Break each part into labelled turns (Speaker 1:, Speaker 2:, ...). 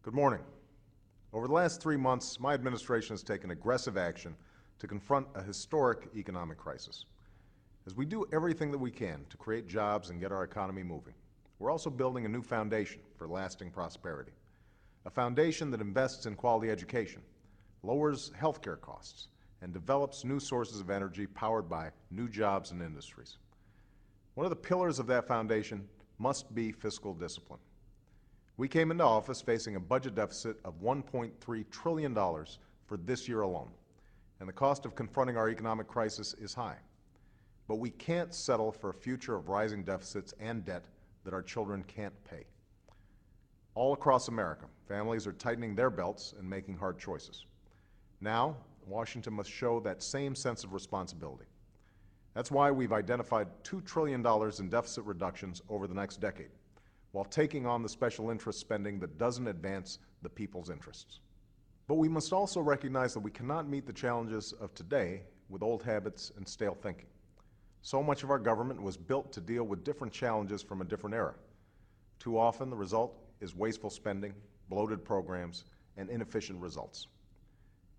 Speaker 1: Good morning. Over the last 3 months, my administration has taken aggressive action to confront a historic economic crisis. As we do everything that we can to create jobs and get our economy moving, we're also building a new foundation for lasting prosperity. A foundation that invests in quality education, lowers healthcare costs, and develops new sources of energy powered by new jobs and industries. One of the pillars of that foundation must be fiscal discipline. We came into office facing a budget deficit of $1.3 trillion for this year alone, and the cost of confronting our economic crisis is high. But we can't settle for a future of rising deficits and debt that our children can't pay. All across America, families are tightening their belts and making hard choices. Now, Washington must show that same sense of responsibility. That's why we've identified $2 trillion in deficit reductions over the next decade, while taking on the special interest spending that doesn't advance the people's interests. But we must also recognize that we cannot meet the challenges of today with old habits and stale thinking. So much of our government was built to deal with different challenges from a different era. Too often, the result is wasteful spending, bloated programs, and inefficient results.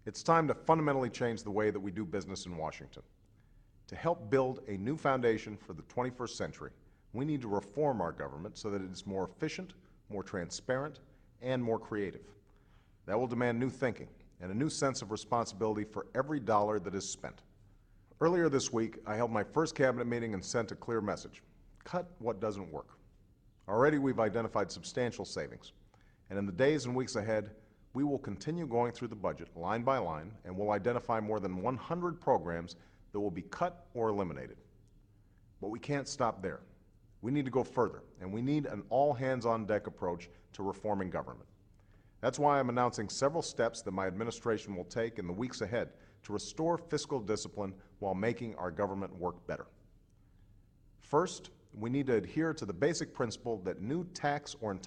Speaker 1: It's time to fundamentally change the way that we do business in Washington. To help build a new foundation for the 21st century, we need to reform our government so that it is more efficient, more transparent, and more creative. That will demand new thinking and a new sense of responsibility for every dollar that is spent. Earlier this week, I held my first cabinet meeting and sent a clear message: cut what doesn't work. Already we've identified substantial savings, and in the days and weeks ahead, we will continue going through the budget line by line, and will identify more than 100 programs that will be cut or eliminated. But we can't stop there. We need to go further, and we need an all-hands-on-deck approach to reforming government. That's why I'm announcing several steps that my administration will take in the weeks ahead to restore fiscal discipline while making our government work better. First, we need to adhere to the basic principle that new tax or